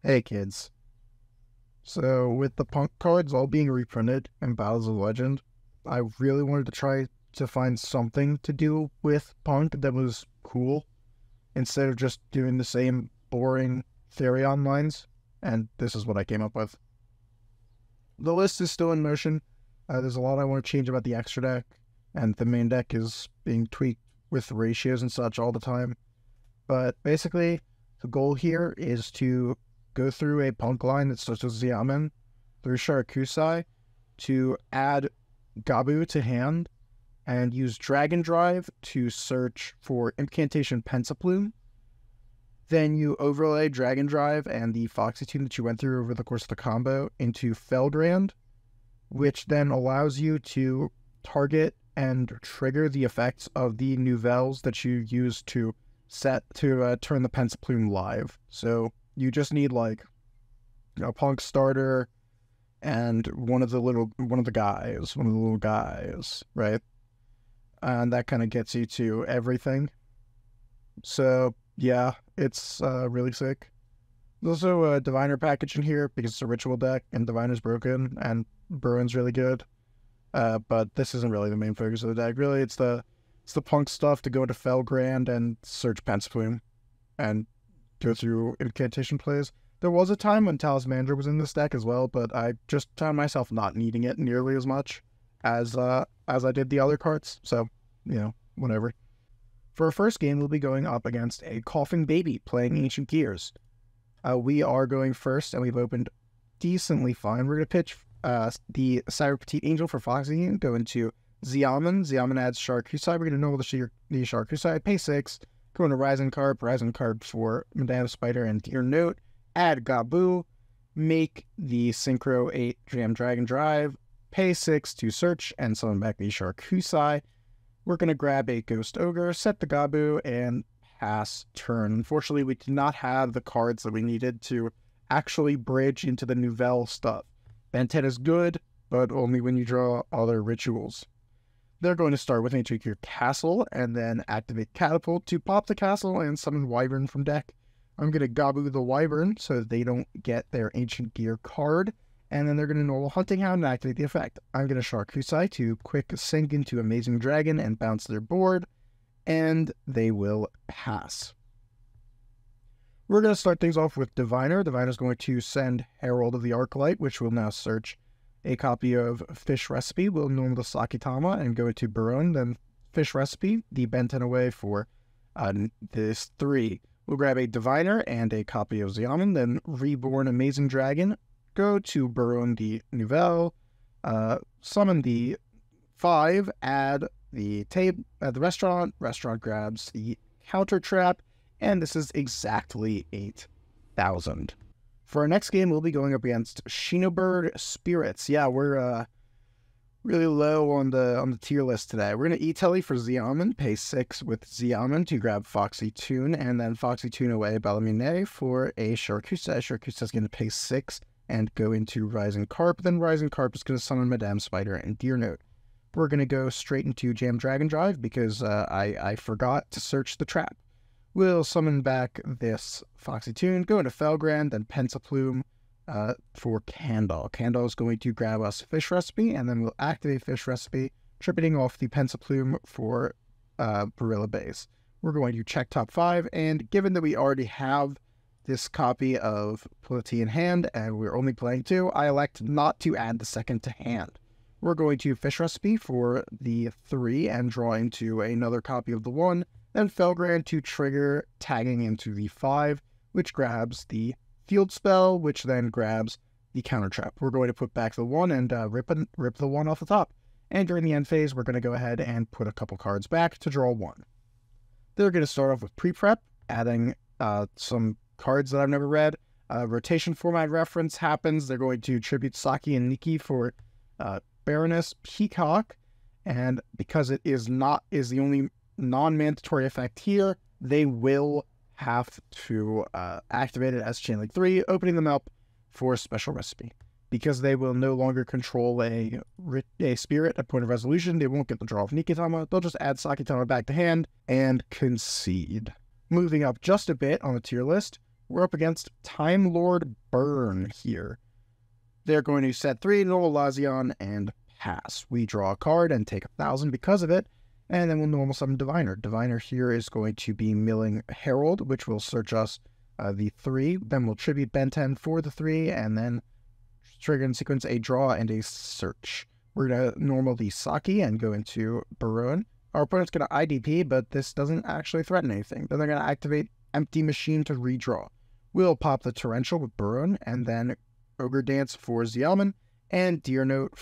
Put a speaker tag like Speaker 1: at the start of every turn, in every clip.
Speaker 1: Hey kids. So with the punk cards all being reprinted in Battles of Legend, I really wanted to try to find something to do with punk that was cool instead of just doing the same boring Therion lines, and this is what I came up with. The list is still in motion. There's a lot I want to change about the extra deck, and the main deck is being tweaked with ratios and such all the time. But basically, the goal here is to go through a punk line that starts with Xiamen through Sharakusai to add Gabu to hand and use Dragon Drive to search for Incantation Pensaplume. Then you overlay Dragon Drive and the Foxy Tune that you went through over the course of the combo into Felgrand, which then allows you to target and trigger the effects of the nouvelles that you use to set to turn the Pensaplume live. So you just need like a punk starter and one of the little guys, right? And that kind of gets you to everything. So yeah, it's really sick. There's also a Diviner package in here because it's a ritual deck and Diviner's broken and Bruin's really good. But this isn't really the main focus of the deck. Really, it's the punk stuff to go into Felgrand and search Pensaplume and go through incantation plays. There was a time when Talismandra was in this deck as well, but I just found myself not needing it nearly as much as I did the other cards. So, whatever. For our first game, we'll be going up against a Coughing Baby playing Ancient Gears. We are going first, and we've opened decently fine. We're going to pitch the Cyber Petite Angel for Foxy, go into Xiamen. Xiamen adds Sharakusai. We're going to normal the Sharakusai, pay 6, go into Rising Carp for Madame Spider and Dear Note, add Gabu, make the Synchro 8 Jam Dragon Drive, pay 6 to search and summon back the Sharakusai. We're going to grab a Ghost Ogre, set the Gabu, and pass turn. Unfortunately, we did not have the cards that we needed to actually bridge into the nouvelle stuff. Benten is good, but only when you draw other rituals. They're going to start with Ancient Gear Castle, and then activate Catapult to pop the castle and summon Wyvern from deck. I'm going to Gabu the Wyvern so that they don't get their Ancient Gear card, and then they're going to normal Hunting Hound and activate the effect. I'm going to Sharakusai to quick sink into Amazing Dragon and bounce their board, and they will pass. We're going to start things off with Diviner. Diviner's going to send Herald of the Arclight, which will now search a copy of Fish Recipe. We'll normal the Sakitama and go to Baron, then Fish Recipe, the Benten away for this 3. We'll grab a Diviner and a copy of Xiamen, then Reborn Amazing Dragon, go to Baron the Nouvelle, summon the 5, add the restaurant grabs the Counter Trap, and this is exactly 8,000. For our next game, we'll be going up against Shinobird Spirits. Yeah, we're really low on the tier list today. We're going to E-Telly for Xiamen, pay 6 with Xiamen to grab Foxy Tune, and then Foxy Tune away Balamine for a Sharakusai. Sharakusai is going to pay 6 and go into Rising Carp. Then Rising Carp is going to summon Madame Spider and Dear Note. We're going to go straight into Jam Dragon Drive because I forgot to search the trap. We'll summon back this Foxy Tune, go into Felgrand, then Pensaplume for Candle. Candle is going to grab us Fish Recipe, and then we'll activate Fish Recipe, tripping off the Pensaplume for Barilla Base. We're going to check top 5, and given that we already have this copy of Polity in hand, and we're only playing 2, I elect not to add the second to hand. We're going to Fish Recipe for the 3 and draw into another copy of the 1, then Felgrand to trigger tagging into the 5, which grabs the Field Spell, which then grabs the Counter Trap. We're going to put back the 1 and rip the 1 off the top. And during the end phase, we're going to go ahead and put a couple cards back to draw 1. They're going to start off with Pre-Prep, adding some cards that I've never read. Rotation format reference happens. They're going to tribute Saki and Nikki for Baroness Peacock, and because it is the only non-mandatory effect here, they will have to activate it as Chain Link 3, opening them up for Special Recipe. Because they will no longer control a spirit at point of resolution, they won't get the draw of Nikitama. They'll just add Sakitama back to hand and concede. Moving up just a bit on the tier list, we're up against Time Lord Burn here. They're going to set 3, normal Lazion, and pass. We draw a card and take 1,000 because of it, and then we'll normal summon Diviner. Diviner here is going to be milling Herald, which will search us the 3. Then we'll tribute Ben 10 for the 3, and then trigger in sequence a draw and a search. We're going to normal the Saki and go into Baron. Our opponent's going to IDP, but this doesn't actually threaten anything. Then they're going to activate Empty Machine to redraw. We'll pop the Torrential with Baron, and then Ogre Dance for Xiamen, and Deer Note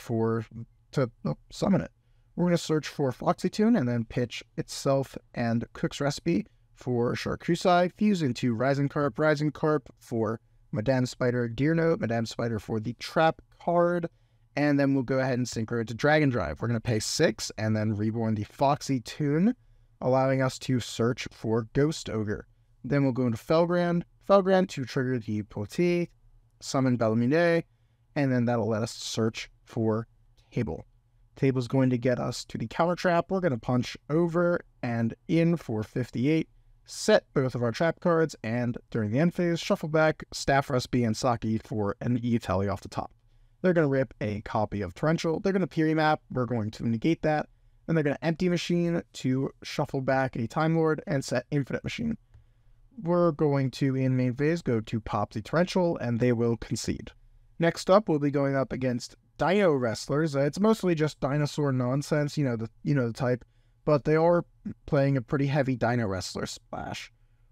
Speaker 1: to summon it. We're going to search for Foxy Tune, and then pitch itself and Cook's Recipe for Charcuterie, fuse into Rising Carp for Madame Spider, Deer Note, Madame Spider for the Trap card, and then we'll go ahead and synchro it to Dragon Drive. We're going to pay 6, and then reborn the Foxy Tune, allowing us to search for Ghost Ogre. Then we'll go into Felgrand to trigger the Poti, summon Bellamine, and then that'll let us search for Table. Table's going to get us to the counter trap. We're going to punch over and in for 58, set both of our trap cards, and during the end phase, shuffle back Staff Recipe and Saki for an E-Tally off the top. They're going to rip a copy of Torrential. They're going to Piri Map. We're going to negate that. Then they're going to Empty Machine to shuffle back a Time Lord and set Infinite Machine. We're going to, in main phase, go to pop the Torrential, and they will concede. Next up, we'll be going up against Dino Wrestlers. It's mostly just dinosaur nonsense, you know the type, but they are playing a pretty heavy Dino Wrestler splash.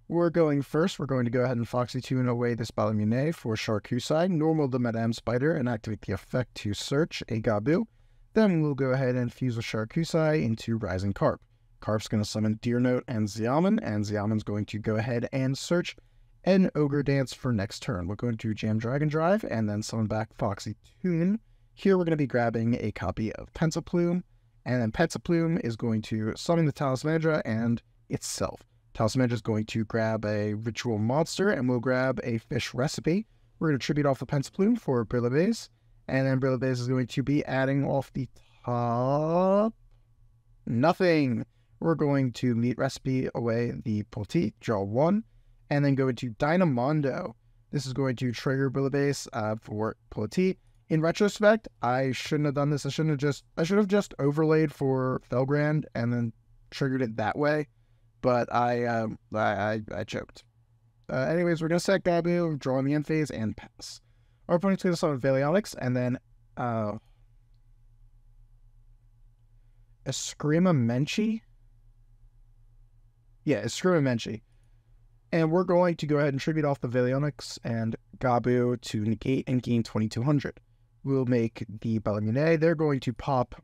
Speaker 1: We're going first. We're going to go ahead and Foxy Tune away this Balamune for Charcuterie, normal the Madame Spider, and activate the effect to search a Gabu. Then we'll go ahead and fuse with Charcuterie into Rising Carp. Carp's going to summon Deer Note and Xiamen's going to go ahead and search an Ogre Dance for next turn. We're going to jam Dragon Drive and then summon back Foxy Tune. Here we're going to be grabbing a copy of Pensaplume, and then Pensaplume is going to summon the Talismandra and itself. Talismandra is going to grab a Ritual Monster, and we'll grab a Fish Recipe. We're going to tribute off the Pensaplume for Brilibase, and then Brilibase is going to be adding off the top nothing. We're going to Meat Recipe away the Poti, draw 1, and then go into Dynamondo. This is going to trigger Brilibase for Poti. In retrospect, I shouldn't have done this. I should have just overlaid for Felgrand and then triggered it that way. But I choked. Anyways, we're gonna set Gabu, draw in the end phase, and pass. Our opponent's gonna summon Valionics, and then Eskrima Menchi. Yeah, Eskrima Menchi. And we're going to go ahead and tribute off the Valionics and Gabu to negate and gain 2200. We'll make the Balamune. They're going to pop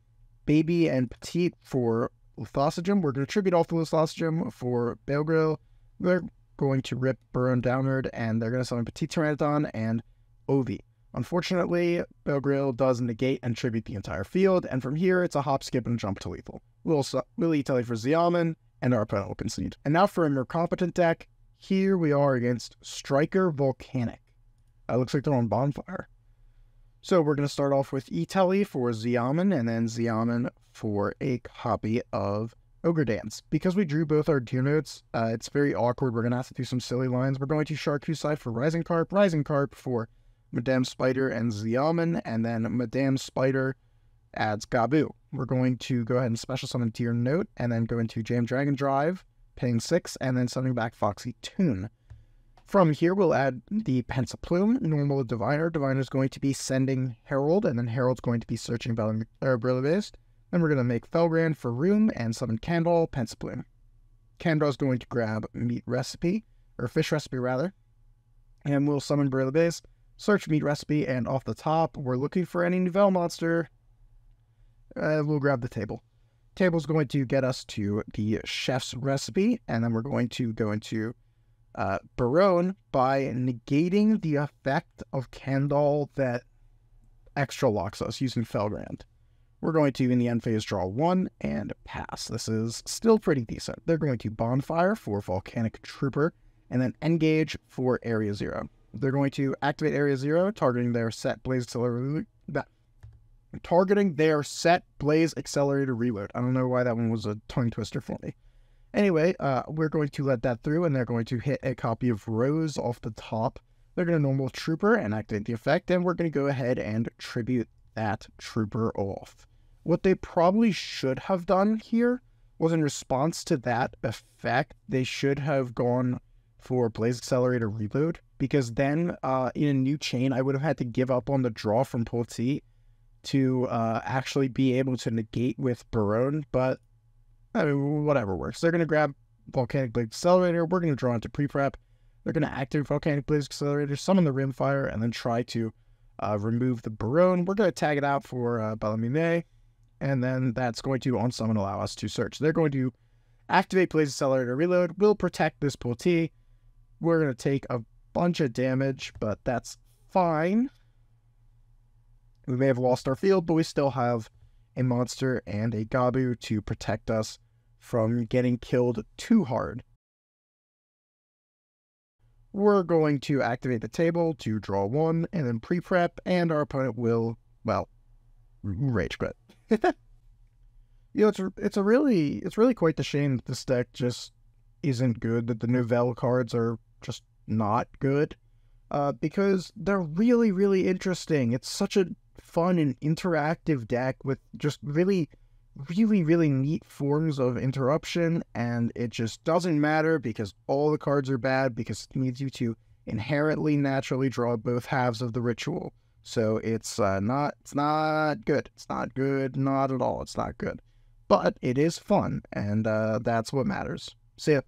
Speaker 1: Baby and Petite for Lithosogem. We're going to tribute off the Lithosogem for Baelgrill. They're going to rip Burn downward, and they're going to summon Petite Pteranodon and Ovi. Unfortunately, Baelgrill does negate and tribute the entire field, and from here, it's a hop, skip, and jump to lethal. We'll E-Tally for Xiamen, and our opponent will concede. And now for a more competent deck, here we are against Striker Volcanic. Looks like they're on Bonfire. So we're going to start off with E-Tally for Xiamen, and then Xiamen for a copy of Ogre Dance. Because we drew both our Deer Notes, it's very awkward. We're going to have to do some silly lines. We're going to Charcuterie for Rising Carp for Madame Spider and Xiamen, and then Madame Spider adds Gabu. We're going to go ahead and special summon Deer Note, and then go into Jam Dragon Drive, paying 6, and then summoning back Foxy Tune. From here, we'll add the Pensaplume, normal Diviner. Diviner is going to be sending Herald, and then Herald's going to be searching Brilibase. Then we're going to make Felgrand for Room and summon Candle, Pensaplume. Candle is going to grab Meat Recipe, or Fish Recipe rather, and we'll summon Brilibase, search Meat Recipe, and off the top, we're looking for any nouvelle monster. We'll grab the Table. Table's going to get us to the Chef's Recipe, and then we're going to go into Baron by negating the effect of Candle that extra locks us using Felgrand. We're going to, in the end phase, draw 1 and pass. This is still pretty decent. They're going to Bonfire for Volcano Trooper, and then Engage for Area 0. They're going to activate Area 0, targeting their set Blaze Accelerator Reload. I don't know why that one was a tongue twister for me. Anyway, we're going to let that through, and they're going to hit a copy of Rose off the top. They're going to normal Trooper and activate the effect, and we're going to go ahead and tribute that Trooper off. What they probably should have done here was, in response to that effect, they should have gone for Blaze Accelerator Reload, because then in a new chain, I would have had to give up on the draw from Politi to actually be able to negate with Barone, but I mean, whatever works. They're going to grab Volcanic Blaze Accelerator, we're going to draw into pre-prep, they're going to activate Volcanic Blaze Accelerator, summon the Rimfire, and then try to remove the Barone. We're going to tag it out for Balamine, and then that's going to on summon allow us to search. They're going to activate Blaze Accelerator Reload, will protect this Politi. We're going to take a bunch of damage, but that's fine. We may have lost our field, but we still have a monster and a Gabu to protect us from getting killed too hard. We're going to activate the table to draw one, and then pre-prep, and our opponent will, well, rage quit. You know, it's really quite the shame that this deck just isn't good, that the nouvelle cards are just not good, because they're really, really interesting. It's such a fun and interactive deck with just really neat forms of interruption, and it just doesn't matter because all the cards are bad, because it needs you to inherently naturally draw both halves of the ritual. So it's not good. It's not good, not at all. It's not good. But it is fun, and that's what matters. See ya.